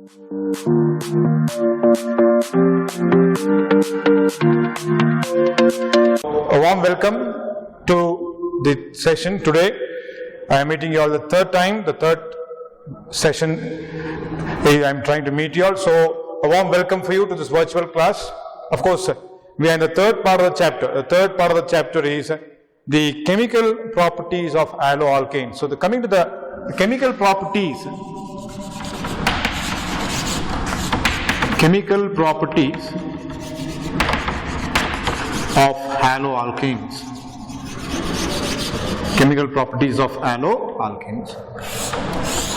A warm welcome to the session today. I am meeting you all the third time, the third session I am trying to meet you all. So a warm welcome for you to this virtual class. Of course, we are in the third part of the chapter. The third part of the chapter is the chemical properties of haloalkanes. So coming to the chemical properties of haloalkanes. Chemical properties of haloalkanes.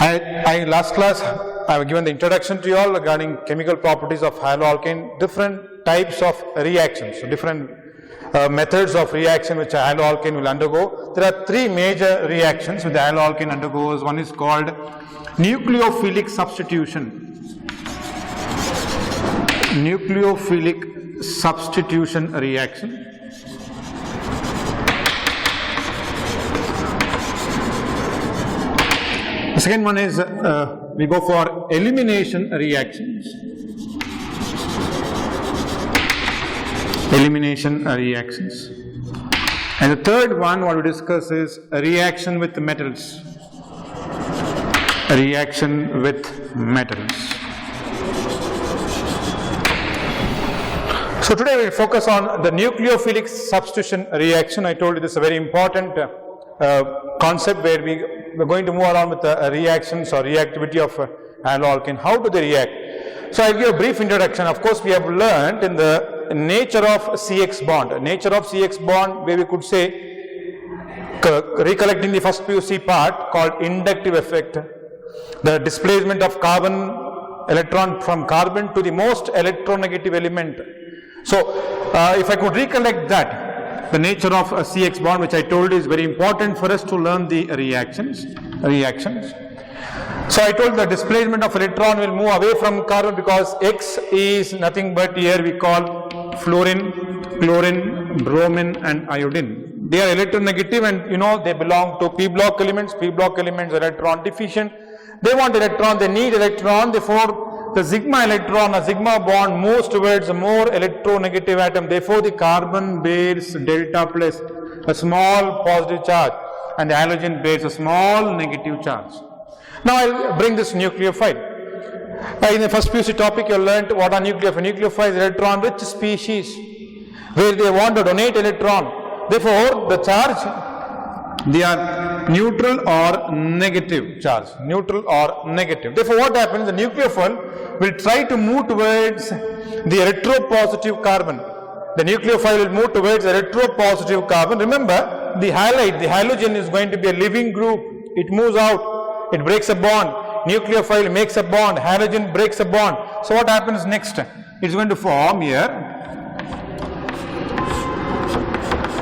I last class I have given the introduction to you all regarding chemical properties of haloalkane, different types of reactions, so different methods of reaction which a haloalkane will undergo. There are three major reactions which the haloalkane undergoes. One is called nucleophilic substitution. Nucleophilic substitution reaction. The second one is we go for elimination reactions. Elimination reactions. And the third one what we discuss is a reaction with metals. A reaction with metals. So today we will focus on the nucleophilic substitution reaction. I told you this is a very important concept where we are going to move around with the reactions or reactivity of haloalkane. How do they react? So I will give a brief introduction. Of course, we have learned in the nature of CX bond. Nature of CX bond, where we could say, recollecting the first PUC part called inductive effect, the displacement of carbon electron from carbon to the most electronegative element. So if I could recollect that, the nature of a CX bond, which I told you is very important for us to learn the reactions. So I told the displacement of electron will move away from carbon because X is nothing but here we call fluorine, chlorine, bromine and iodine. They are electronegative and you know they belong to p block elements. P block elements are electron deficient. They want electron, they need electron, therefore the sigma electron or sigma bond moves towards a more electronegative atom. Therefore the carbon bears delta plus a small positive charge and the halogen bears a small negative charge. Now I will bring this nucleophile. In the first PUC topic you learnt what are nucleophile. Nucleophile is electron rich species where they want to donate electron. Therefore the charge, they are neutral or negative charge. Neutral or negative. Therefore what happens, the nucleophile will try to move towards the electropositive carbon. The nucleophile will move towards electropositive carbon. Remember, the halide, the halogen is going to be a living group. It moves out, it breaks a bond. Nucleophile makes a bond, halogen breaks a bond. So what happens next? It's going to form here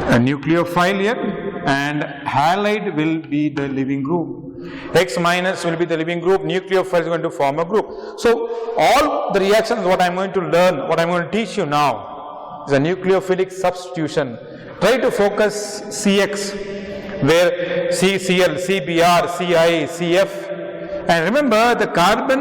a nucleophile here and halide will be the living group. X minus will be the living group, nucleophile is going to form a group. So all the reactions what I am going to learn, what I am going to teach you now is a nucleophilic substitution. Try to focus CX where CCl, CBr, Ci, CF, and remember the carbon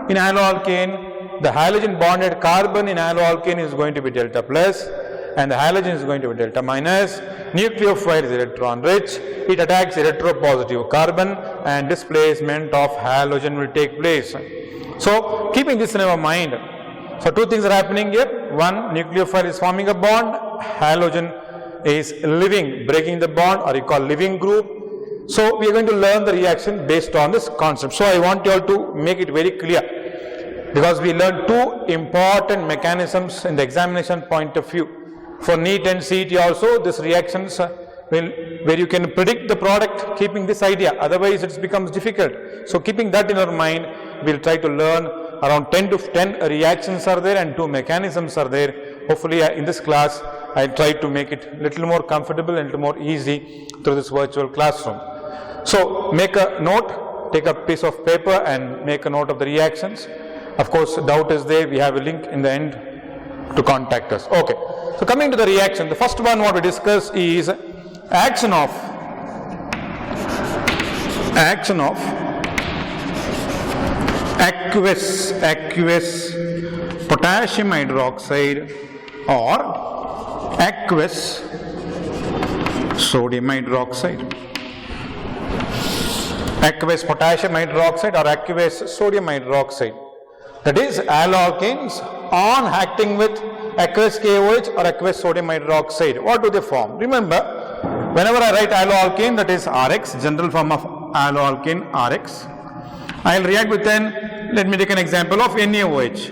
in haloalkane, the halogen bonded carbon in haloalkane is going to be delta plus and the halogen is going to be delta minus. Nucleophile is electron rich, it attacks electropositive carbon and displacement of halogen will take place. So keeping this in our mind, so two things are happening here. One, nucleophile is forming a bond, halogen is living, breaking the bond or you call living group. So we are going to learn the reaction based on this concept. So I want you all to make it very clear because we learned two important mechanisms in the examination point of view. For NEET and CET also, this reactions will, where you can predict the product keeping this idea, otherwise it becomes difficult. So keeping that in our mind, we will try to learn around 10 to 10 reactions are there and 2 mechanisms are there. Hopefully in this class, I try to make it little more comfortable and little more easy through this virtual classroom. So make a note, take a piece of paper and make a note of the reactions. Of course, doubt is there, we have a link in the end to contact us. Okay. So coming to the reaction, the first one what we discuss is action of aqueous potassium hydroxide or aqueous sodium hydroxide. Aqueous potassium hydroxide or aqueous sodium hydroxide. That is haloalkanes on acting with aqueous KOH or aqueous sodium hydroxide. What do they form? Remember, whenever I write haloalkane, that is RX, general form of haloalkane RX. I will react with let me take an example of NaOH,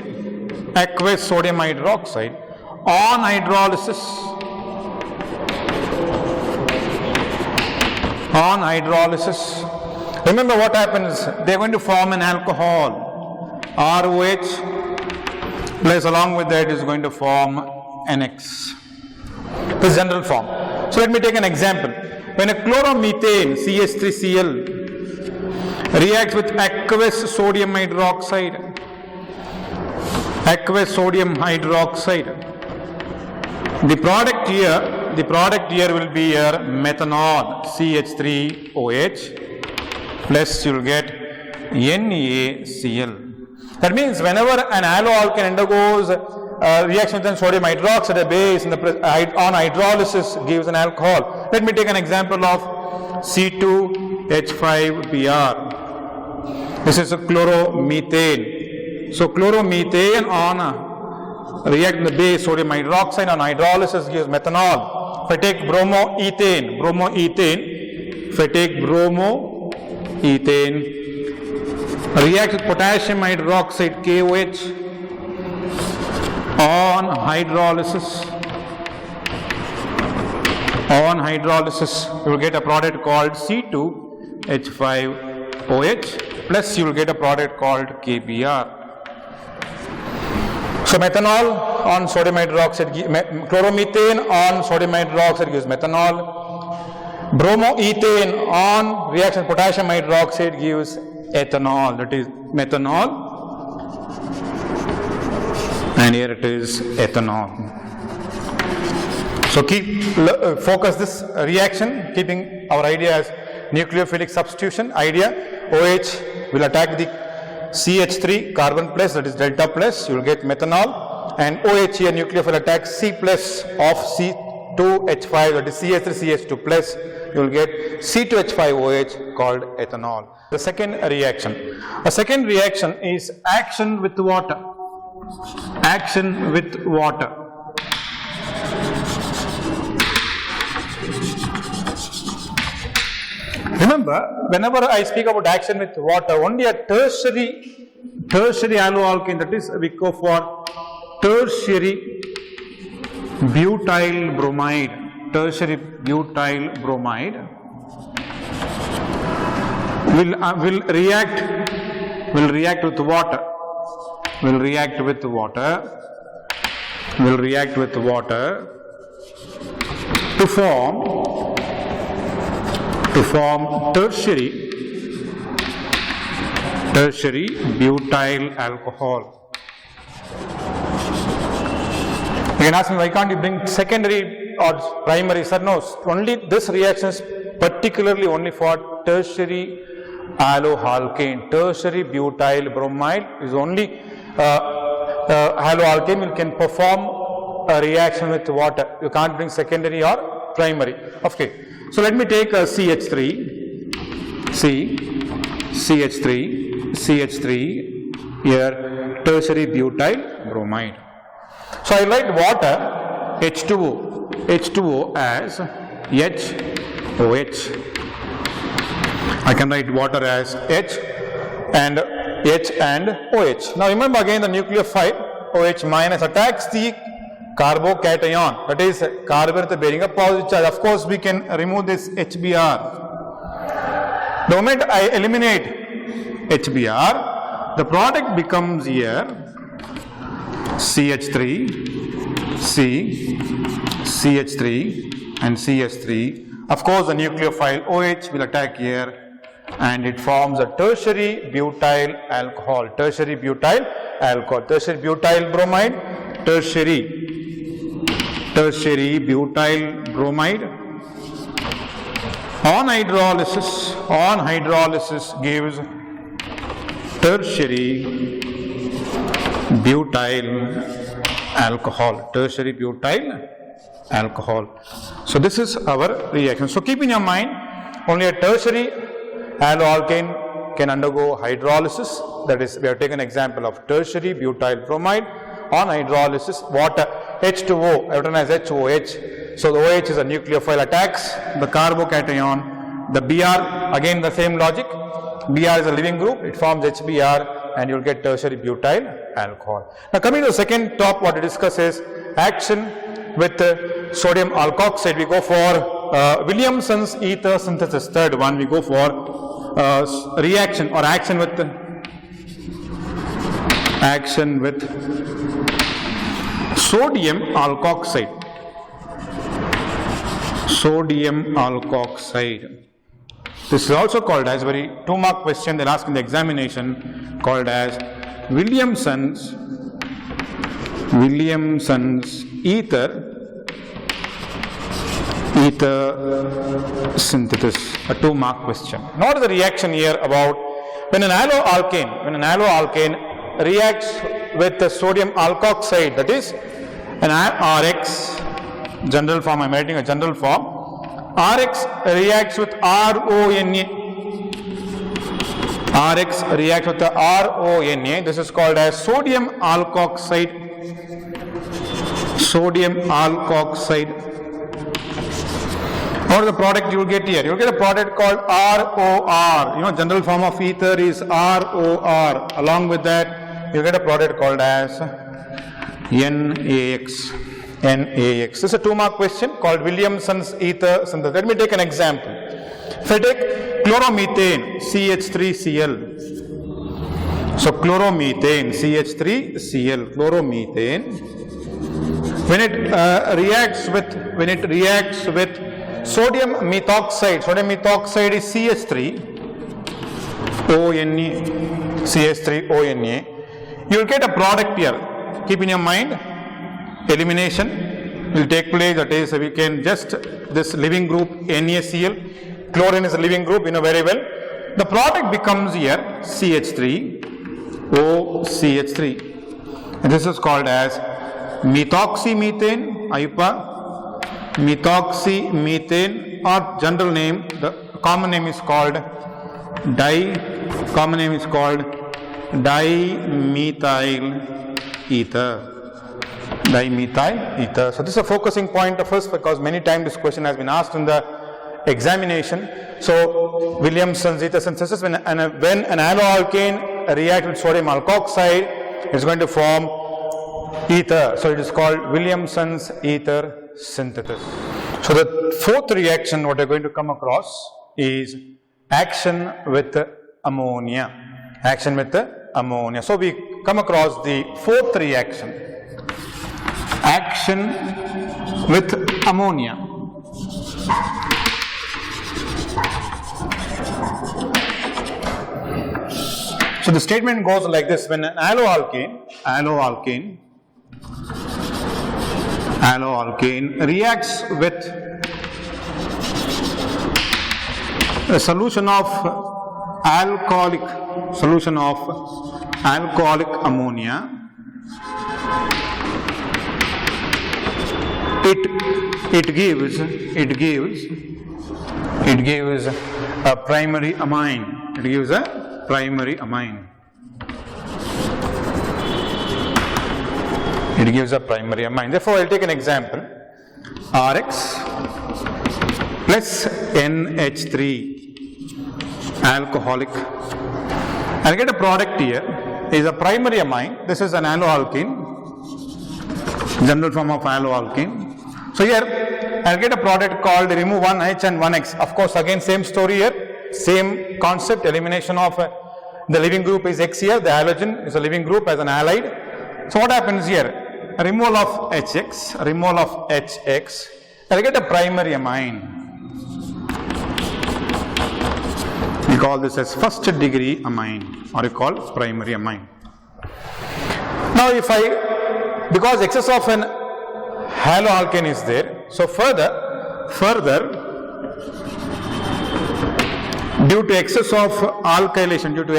aqueous sodium hydroxide. On hydrolysis, remember what happens? They are going to form an alcohol. ROH plus along with that is going to form NX. This general form. So let me take an example. When a chloromethane CH3Cl reacts with aqueous sodium hydroxide, the product here will be your methanol CH3OH plus you will get NaCl. That means whenever an haloalkane undergoes reaction with sodium hydroxide, a base on hydrolysis gives an alcohol. Let me take an example of C2H5Br. This is a chloromethane. So chloromethane on react with the base sodium hydroxide on hydrolysis gives methanol. If I take bromoethane, react with potassium hydroxide KOH on hydrolysis, you will get a product called C2H5OH plus you will get a product called KBr. So methanol on sodium hydroxide, chloromethane on sodium hydroxide gives methanol. Bromoethane on reaction with potassium hydroxide gives ethanol, that is methanol, and here it is ethanol. So focus this reaction, keeping our idea as nucleophilic substitution idea. OH will attack the CH3 carbon plus, that is delta plus, you will get methanol, and OH here nucleophile attacks C plus of C2H5, that is CH3CH2 plus, you will get C2H5OH called ethanol. The second reaction. A second reaction is action with water. Remember, whenever I speak about action with water, only a tertiary haloalkane, that is we go for tertiary butyl bromide. Will react with water to form tertiary butyl alcohol. You can ask me, why can't you bring secondary or primary? Sir, no, only this reaction is particularly only for tertiary haloalkane. Tertiary butyl bromide is only haloalkane which can perform a reaction with water. You can't bring secondary or primary. Okay, so let me take a CH3 here, tertiary butyl bromide. So I write water H2O as HOH. I can write water as H and OH. Now remember again, the nucleophile OH minus attacks the carbocation, that is carbon bearing a positive charge. Of course we can remove this HBr. The moment I eliminate HBr, the product becomes here CH3, CH3 and CH3. Of course the nucleophile OH will attack here and it forms a tertiary butyl alcohol. Tertiary butyl bromide, tertiary butyl bromide. On hydrolysis gives tertiary butyl alcohol, tertiary butyl alcohol. So this is our reaction. So keep in your mind, only a tertiary haloalkane can undergo hydrolysis. That is, we have taken example of tertiary butyl bromide on hydrolysis, water, H2O, written as HOH. So the OH is a nucleophile attacks the carbocation, the Br, again the same logic. Br is a living group, it forms HBr and you will get tertiary butyl alcohol. Now coming to the second top, what we discuss is action with sodium alkoxide. We go for Williamson's ether synthesis. Third one, we go for reaction or action with sodium alkoxide. Sodium alkoxide. This is also called as very 2-mark question they'll ask in the examination, called as Williamson's ether synthesis, a 2-mark question. Now what is the reaction here about when an haloalkane reacts with the sodium alkoxide, that is an RX, general form, I'm writing a general form. RX reacts with RONA. RX reacts with the RONA. This is called as sodium alkoxide. Sodium alkoxide. What is the product you will get here? You will get a product called ROR. You know, general form of ether is ROR. Along with that, you get a product called as NaX. This is a 2-mark question called Williamson's ether synthesis. Let me take an example. If I take chloromethane, CH3Cl. So chloromethane, CH3Cl, chloromethane. When it reacts with sodium methoxide is CH3 ONA, you will get a product here. Keep in your mind, elimination will take place, that is, we can just this living group NaCl, chlorine is a living group, you know very well. The product becomes here CH3OCH3. And this is called as methoxymethane, IUPAC, methoxymethane, or general name, the common name is called dimethyl ether. So this is a focusing point of us because many times this question has been asked in the examination. So Williamson's ether synthesis, when an haloalkane reacts with sodium alkoxide, is going to form ether. So it is called Williamson's ether synthesis. So the fourth reaction what we are going to come across is action with ammonia. Action with ammonia. So we come across the fourth reaction. Action with ammonia. So the statement goes like this: when an haloalkane reacts with a solution of alcoholic ammonia, it gives a primary amine. It gives a primary amine. Therefore, I'll take an example. RX plus NH3 alcoholic. I'll get a product here. Is a primary amine. This is an haloalkane, general form of haloalkane. So here I'll get a product called remove one H and one X. Of course, again same story here, same concept, elimination of the living group is X here, the halogen is a living group as an halide. So what happens here? Removal of HX, I'll get a primary amine. We call this as first degree amine, or you call primary amine. Now because excess of an haloalkane is there, so further due to excess of alkylation, due to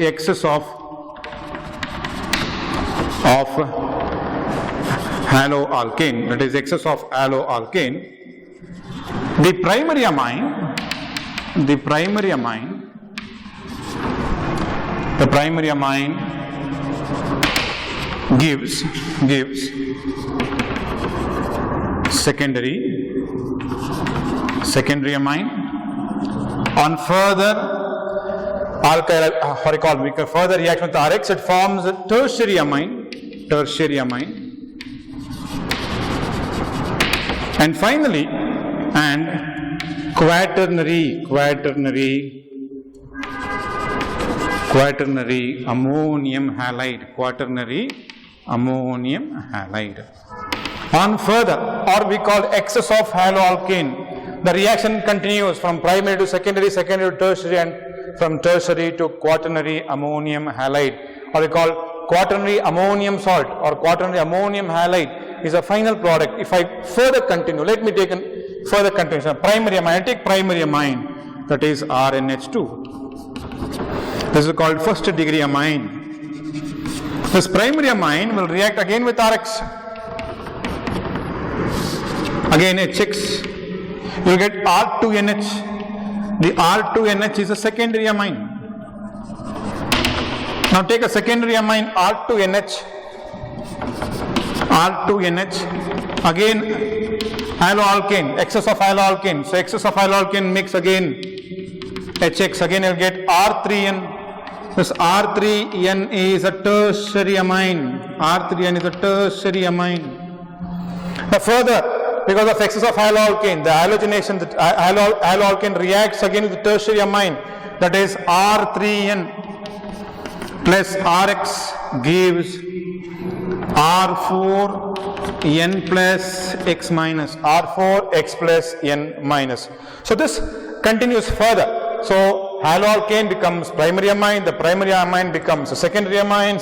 excess of of haloalkane, that is excess of haloalkane, the primary amine gives secondary amine. On further further reaction with RX, it forms a tertiary amine, and finally, quaternary ammonium halide. On further, or we call excess of haloalkane, the reaction continues from primary to secondary, secondary to tertiary, and from tertiary to quaternary ammonium halide, or we call quaternary ammonium salt or quaternary ammonium halide is a final product. If I further continue, let me take a further continuation. Primary amine, I take primary amine, that is RNH2. This is called first degree amine. This primary amine will react again with RX. Again HX. You will get R2NH. The R2NH is a secondary amine. Now take a secondary amine R2NH. Again haloalkane, excess of haloalkane. So excess of haloalkane mix again HX. Again you will get R3N. This R3N is a tertiary amine. Now further, because of excess of haloalkane, the halogenation, the haloalkane reacts again with the tertiary amine, that is R3N plus RX gives R4N plus X minus, R4X plus N minus. So this continues further. So haloalkane becomes primary amine, the primary amine becomes a secondary amine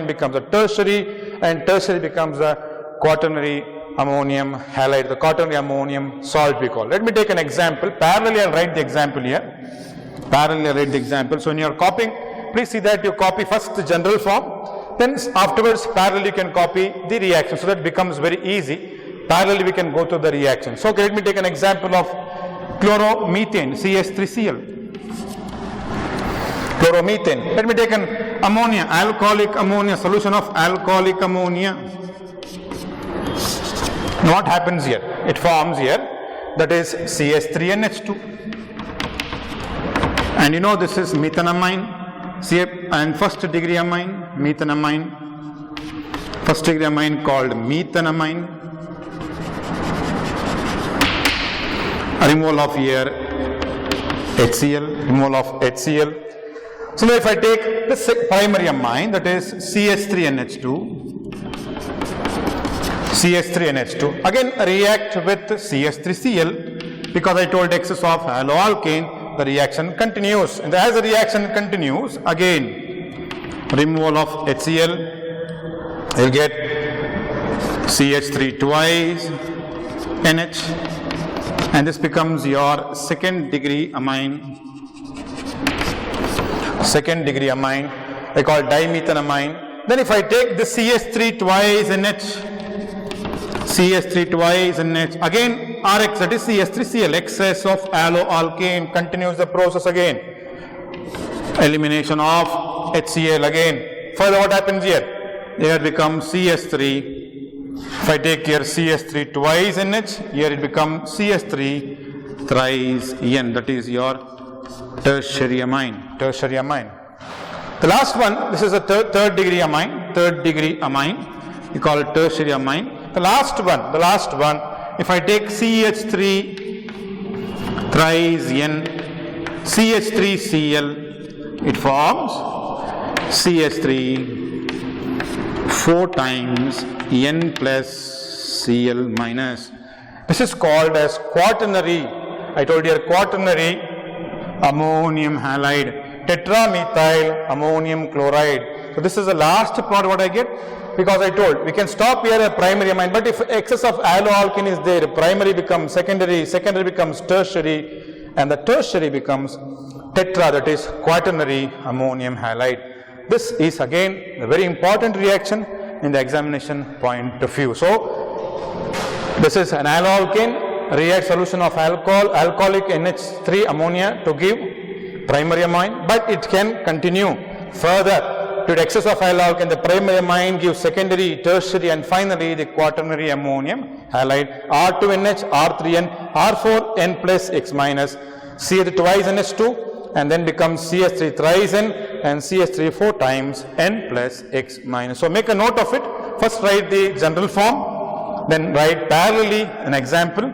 becomes a tertiary, and tertiary becomes a quaternary ammonium halide, the quaternary ammonium salt we call. Let me take an example. Parallelly I'll write the example here. So when you are copying, please see that you copy first the general form, then afterwards parallelly you can copy the reaction, so that it becomes very easy. Parallelly we can go through the reaction. So okay, let me take an example of chloromethane, CS3Cl. Chloromethane. Let me take an ammonia, alcoholic ammonia, solution of alcoholic ammonia. Now what happens here? It forms here, that is CS3NH2. And you know this is methanamine, and first degree amine, methanamine. First degree amine called methanamine. Removal of here HCl, So now if I take the primary amine, that is CS3NH2, again react with CS3Cl, because I told excess of haloalkane, the reaction continues. And as the reaction continues, again removal of HCl, you will get CH3 twice NH, and this becomes your second degree amine. I call dimethanamine. Then if I take the CH3 twice NH, again RX, that is CS3Cl, excess of haloalkane, continues the process again. Elimination of HCl again. Further what happens here? Here becomes CS3. If I take here CS3 twice NH, here it becomes CS3 thrice N, that is your tertiary amine. The last one, this is a third degree amine, we call it tertiary amine. The last one, if I take CH3 thrice N, CH3Cl, it forms CH3 4 times N plus Cl minus. This is called as quaternary, I told you, quaternary ammonium halide, tetramethyl ammonium chloride. So this is the last part what I get, because I told we can stop here at primary amine, but if excess of haloalkane is there, primary becomes secondary, secondary becomes tertiary, and the tertiary becomes tetra, that is quaternary ammonium halide. This is again a very important reaction. in the examination point of view. So, this is an haloalkane, react solution of alcohol, alcoholic NH3 ammonia to give primary amine, but it can continue further. Due to excess of haloalkane, the primary amine gives secondary, tertiary, and finally the quaternary ammonium halide R2NH, R3N, R4N plus X minus, CH twice NH2, and then becomes CH3 thrice N and CH3 4 times N plus X minus. So make a note of it. First write the general form, then write parallelly an example.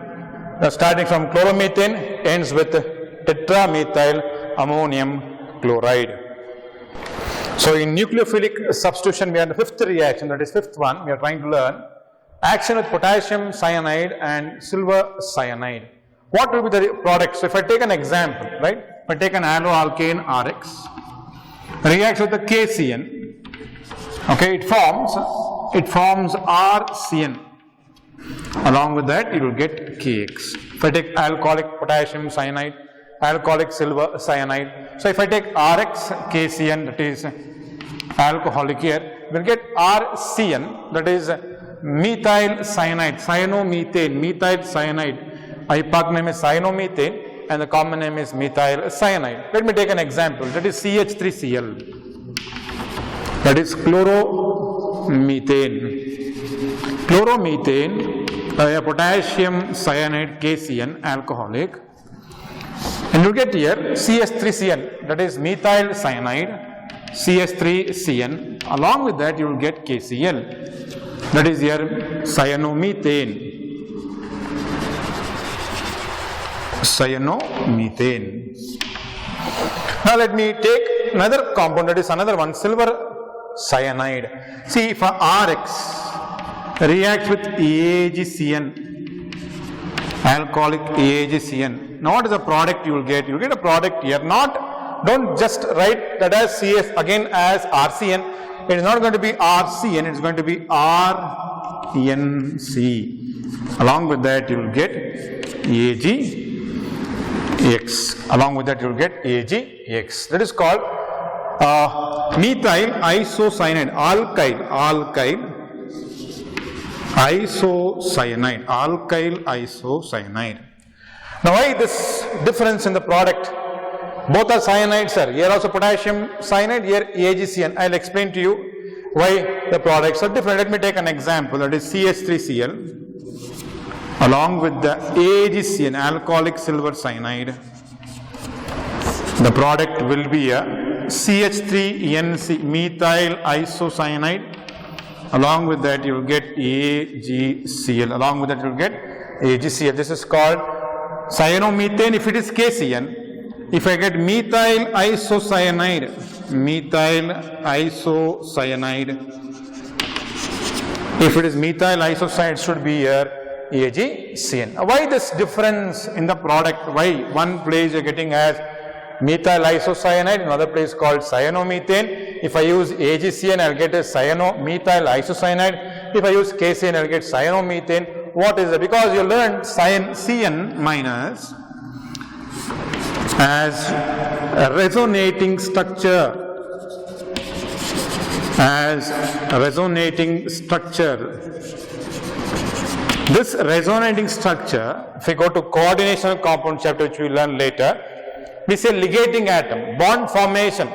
Starting from chloromethane ends with tetramethyl ammonium chloride. So in nucleophilic substitution, we have the fifth reaction, that is fifth one, we are trying to learn action with potassium cyanide and silver cyanide. What will be the product? So if I take an example, right, if I take an haloalkane RX, reacts with the KCN, okay, it forms RCN. Along with that, you will get KX. If I take alcoholic potassium cyanide, alcoholic silver cyanide. So if I take RX KCN, that is alcoholic here, we'll get RCN, that is methyl cyanide, cyanomethane, methyl cyanide. IUPAC name is cyanomethane and the common name is methyl cyanide. Let me take an example, that is CH3Cl, that is chloromethane. Chloromethane, potassium cyanide KCN, alcoholic. And you get here CH3Cn, that is methyl cyanide, CH3Cn. Along with that, you will get KCl, that is here cyanomethane. Cyanomethane. Now let me take another compound, that is another one, silver cyanide. See, if RX reacts with AgCN, alcoholic AgCN. Now what is the product you will get? You will get a product here. Don't just write that as CS again as RCN. It is not going to be RCN, it is going to be RNC. Along with that you will get AgX. Along with that you will get AgX. That is called methyl isocyanide, alkyl isocyanide, alkyl isocyanide. Now why this difference in the product? Both are cyanides, sir. Here also potassium cyanide, here AgCN. I'll explain to you why the products are different. Let me take an example, that is CH3Cl along with the AgCN, alcoholic silver cyanide. The product will be a CH3NC, methyl isocyanide. Along with that you will get AgCl. Along with that you will get AgCl. This is called cyanomethane if it is KCN. If I get methyl isocyanide, if it is methyl isocyanide, it should be here AgCN. Why this difference in the product? Why one place you are getting as methyl isocyanide, another place called cyanomethane. If I use AgCN, I will get a methyl isocyanide. If I use KCN, I will get cyanomethane. What is it? Because you learned CN minus as a resonating structure. This resonating structure, if we go to coordination of compound chapter, which we will learn later, we say ligating atom, bond formation.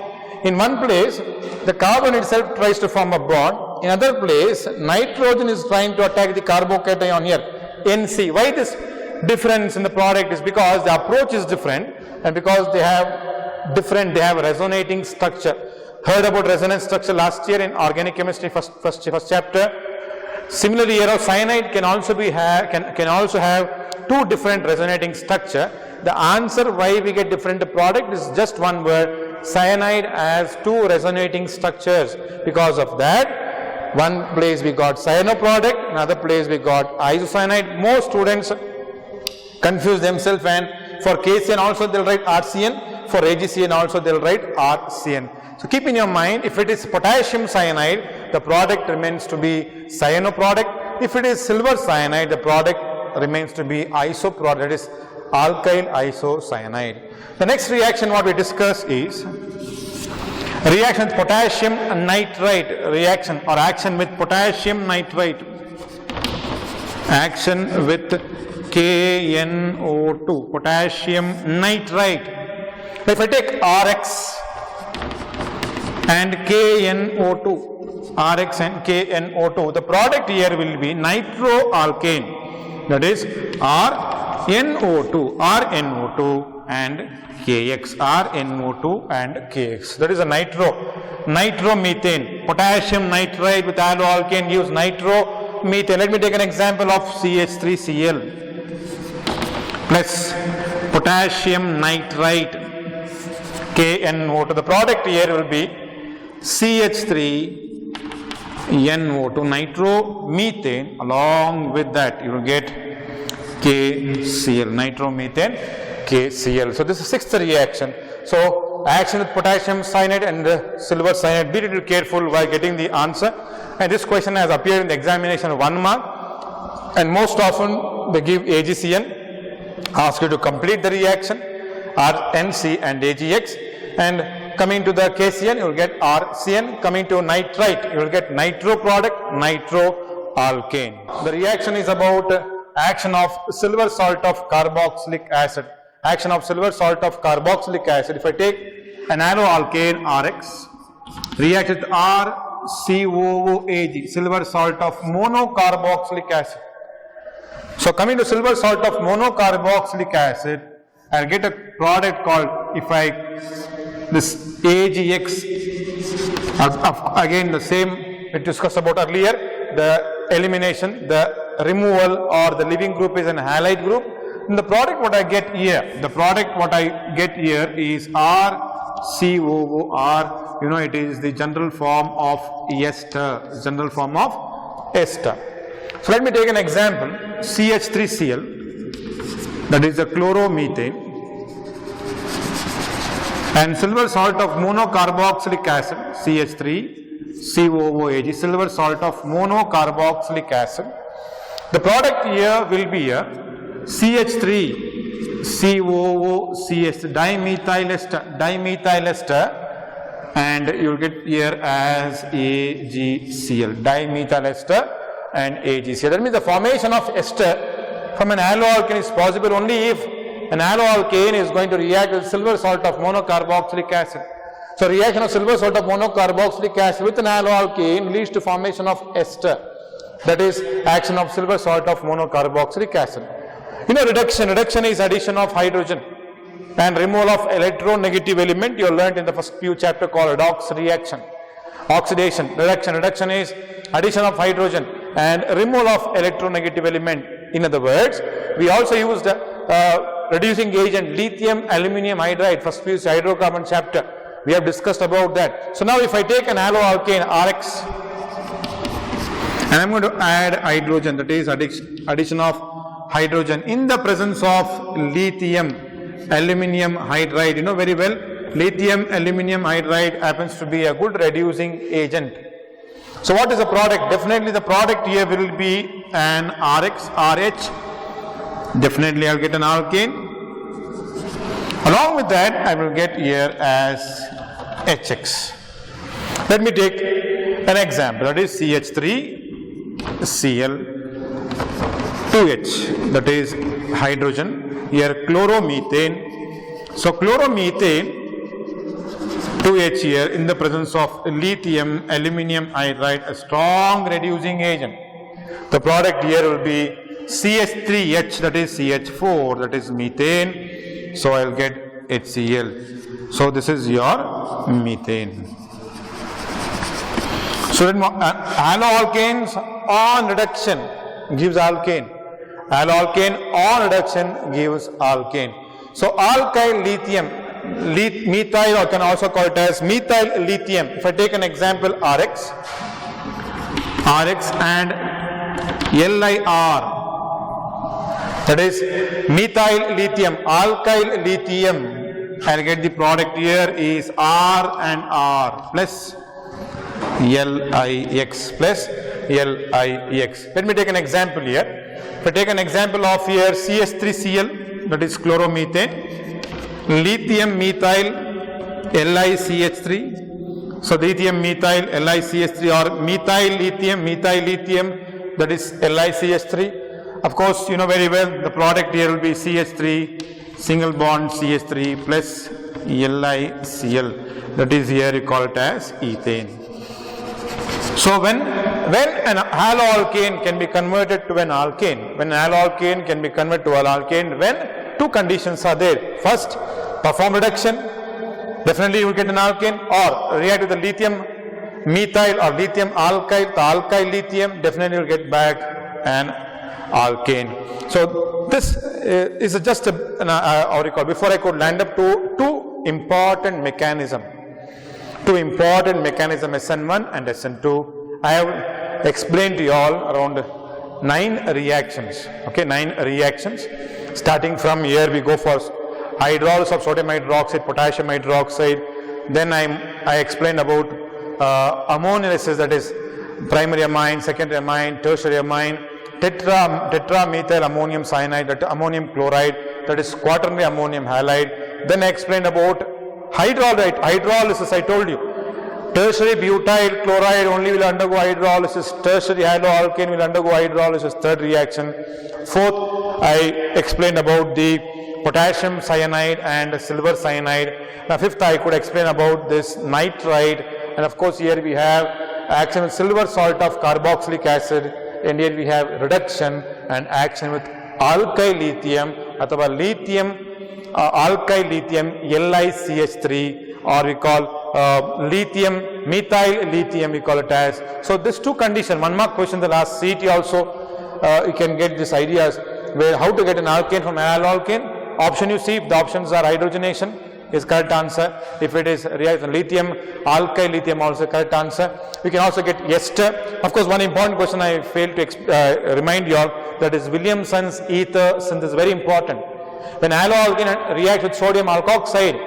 In one place, the carbon itself tries to form a bond. In another place, nitrogen is trying to attack the carbocation here, NC. Why this difference in the product is because the approach is different and because they have resonating structure. Heard about resonance structure last year in organic chemistry, first chapter. Similarly, here cyanide can also have two different resonating structure. The answer why we get different product is just one word. Cyanide has two resonating structures. Because of that, one place we got cyano product, another place we got isocyanide. Most students confuse themselves, and for KCN also they will write RCN, for AgCN also they will write RCN. So keep in your mind, if it is potassium cyanide, the product remains to be cyano product. If it is silver cyanide, the product remains to be iso product, that is alkyl isocyanide. The next reaction what we discuss is Reaction with potassium nitrite, reaction or action with potassium nitrite, action with KNO2, potassium nitrite. If I take RX and KNO2, RX and KNO2, the product here will be nitroalkane, that is RNO2 and KX, RNO2 and KX, that is a nitromethane. Potassium nitrite with haloalkane gives nitromethane. Let me take an example of CH3Cl plus potassium nitrite KNO2. The product here will be CH3NO2, nitromethane. Along with that, you will get KCl, nitromethane KCl. So this is sixth reaction. So action with potassium cyanide and silver cyanide. Be a little careful while getting the answer. And this question has appeared in the examination 1 mark. And most often they give AgCN, ask you to complete the reaction, RNC and AgX. And coming to the KCN, you will get RCN. Coming to nitrite, you will get nitro product, nitroalkane. The reaction is about action of silver salt of carboxylic acid. Action of silver salt of carboxylic acid. If I take an haloalkane RX, react with RCOOAg, silver salt of monocarboxylic acid. So coming to silver salt of monocarboxylic acid, I'll get a product called, this AgX, again the same we discussed about earlier, the elimination, the removal or the leaving group is an halide group. And the product what I get here, is RCOOR, it is the general form of ester, So let me take an example, CH3Cl, that is the chloromethane, and silver salt of monocarboxylic acid, CH3COOAg, silver salt of monocarboxylic acid. The product here will be a CH3COOCH, dimethyl ester, and you will get here as AgCl, dimethyl ester and AgCl. That means the formation of ester from an haloalkane is possible only if an haloalkane is going to react with silver salt of monocarboxylic acid. So reaction of silver salt of monocarboxylic acid with an haloalkane leads to formation of ester. That is action of silver salt of monocarboxylic acid. Reduction is addition of hydrogen and removal of electronegative element. You learned in the first few chapter called redox reaction. Oxidation, reduction is addition of hydrogen and removal of electronegative element. In other words, we also used reducing agent lithium aluminum hydride, first few hydrocarbon chapter. We have discussed about that. So now if I take an haloalkane RX and I'm going to add hydrogen, that is addition of hydrogen in the presence of lithium aluminum hydride. You know very well, lithium aluminum hydride happens to be a good reducing agent. So what is the product? Definitely the product here will be an RX, RH. Definitely I'll get an alkane. Along with that, I will get here as HX. Let me take an example, that is CH3Cl2H, that is hydrogen, here chloromethane. So chloromethane 2H here in the presence of lithium aluminum hydride, a strong reducing agent. The product here will be CH3H, that is CH4, that is methane. So I'll get HCl. So this is your methane. So haloalkanes on reduction gives alkane. Haloalkane on reduction gives alkane. So alkyl lithium, methyl, or can also call it as methyl lithium. If I take an example RX and LIR, that is methyl lithium, alkyl lithium, I'll get the product here is R and R plus LIX. Let me take an example here. If I take an example of here CH3Cl, that is chloromethane, lithium methyl LiCH3, So lithium methyl LiCH3 or methyl lithium, that is LiCH3. Of course, you know very well the product here will be CH3, single bond CH3 plus LiCl. That is here you call it as ethane. So when an haloalkane can be converted to an alkane, when two conditions are there. First, perform reduction, definitely you will get an alkane, or react with the lithium methyl or lithium alkyl, the alkyl lithium, definitely you will get back an alkane. So this is just before I could land up to two important mechanism, SN1 and SN2. I have explained to you all around 9 reactions. Okay, 9 reactions. Starting from here, we go for hydrolysis of sodium hydroxide, potassium hydroxide. Then I explained about ammonolysis, that is primary amine, secondary amine, tertiary amine, tetramethyl ammonium cyanide, that ammonium chloride, that is quaternary ammonium halide. Then I explained about hydrolysis. I told you tertiary butyl chloride only will undergo hydrolysis, tertiary haloalkane will undergo hydrolysis, third reaction. Fourth, I explained about the potassium cyanide and silver cyanide. Now fifth, I could explain about this nitrite, and of course here we have action with silver salt of carboxylic acid, and here we have reduction and action with alkyl lithium अथवा lithium alkyl lithium LiCH3, or we call lithium methyl lithium, we call it as. So this two condition, 1 mark question the last CET also, you can get these ideas where how to get an alkane from an alkane. Option you see, if the options are hydrogenation is correct answer. If it is reaction lithium alkyl lithium also correct answer. We can also get ester. Of course, one important question I failed to remind you all, that is Williamson's ether synthesis, very important. When haloalkane reacts with sodium alkoxide,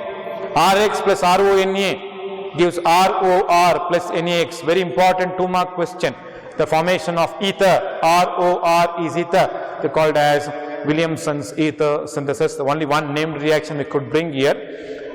Rx plus RONA gives ROR plus NaX. Very important 2 mark question. The formation of ether, ROR is ether. They called as Williamson's ether synthesis. Only one named reaction we could bring here.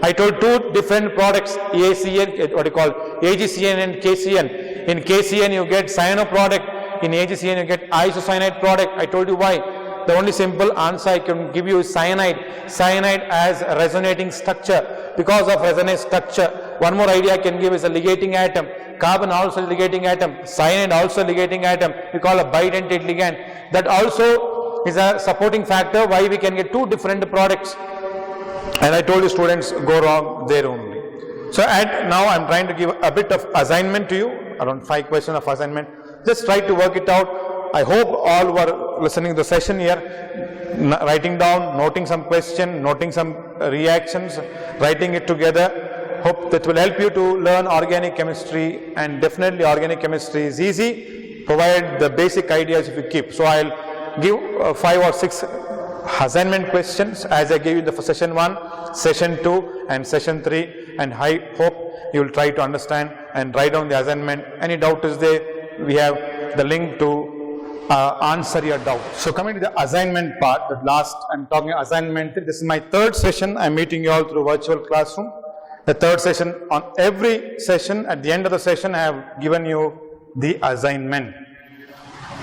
I told 2 different products, ACN, what you call AgCN and KCN. In KCN you get cyano product, in AgCN you get isocyanide product. I told you why. The only simple answer I can give you is cyanide. Cyanide as a resonating structure. Because of resonance structure, one more idea I can give is a ligating atom. Carbon also ligating atom. Cyanide also ligating atom. We call a bidentate ligand. That also is a supporting factor why we can get 2 different products. And I told you students go wrong there only. So now I am trying to give a bit of assignment to you, around 5 questions of assignment. Just try to work it out. I hope all were listening to the session here, writing down, noting some question, noting some reactions, writing it together. Hope that will help you to learn organic chemistry, and definitely organic chemistry is easy, provide the basic ideas if you keep. So I'll give 5 or 6 assignment questions as I gave you the session 1, session 2 and session 3, and I hope you will try to understand and write down the assignment. Any doubt is there, we have the link to answer your doubt. So coming to the assignment part, the last I'm talking assignment, this is my 3rd session. I'm meeting you all through virtual classroom. The 3rd session, on every session, at the end of the session, I have given you the assignment.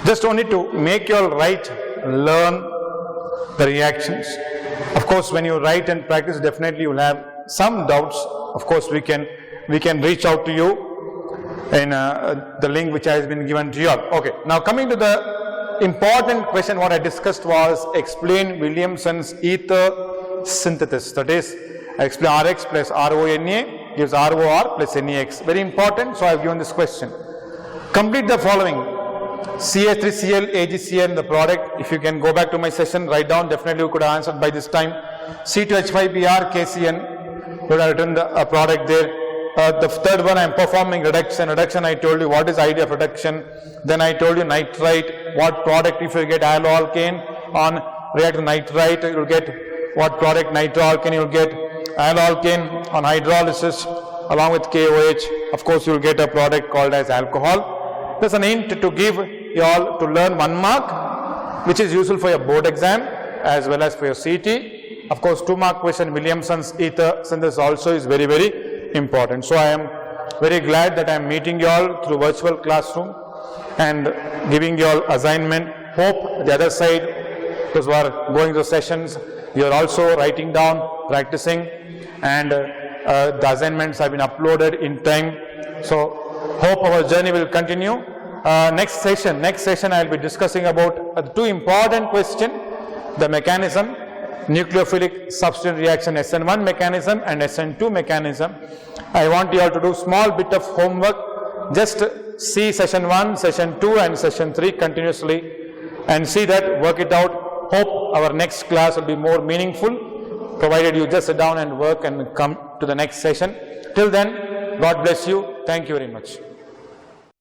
Just only to make you all write, learn the reactions. Of course, when you write and practice, definitely you will have some doubts. Of course, we can reach out to you in the link which has been given to you all. Okay, now coming to the important question what I discussed was explain Williamson's ether synthesis. That is, I explain Rx plus RONA gives ROR plus NaX. Very important, so I have given this question. Complete the following. CH3Cl, AgCN, the product. If you can go back to my session, write down, definitely you could have answered by this time. C2H5Br, KCN, you would have written the product there. The 3rd one, I am performing reduction. Reduction, I told you what is idea of reduction. Then I told you nitrite, what product if you get haloalkane on react to nitrite, you will get what product, nitroalkane, you will get haloalkane on hydrolysis along with KOH. Of course, you will get a product called as alcohol. There's an hint to give you all to learn 1 mark, which is useful for your board exam as well as for your CET. Of course, 2 mark question, Williamson's ether synthesis also is very, very important. So I am very glad that I am meeting you all through virtual classroom and giving you all assignment. Hope the other side, those who are going to sessions, you are also writing down, practicing, and the assignments have been uploaded in time. So hope our journey will continue. Next session I will be discussing about two important questions, the mechanism, nucleophilic substitution reaction SN1 mechanism and SN2 mechanism. I want you all to do small bit of homework. Just see session 1, session 2 and session 3 continuously and see that, work it out. Hope our next class will be more meaningful, provided you just sit down and work and come to the next session. Till then, God bless you. Thank you very much.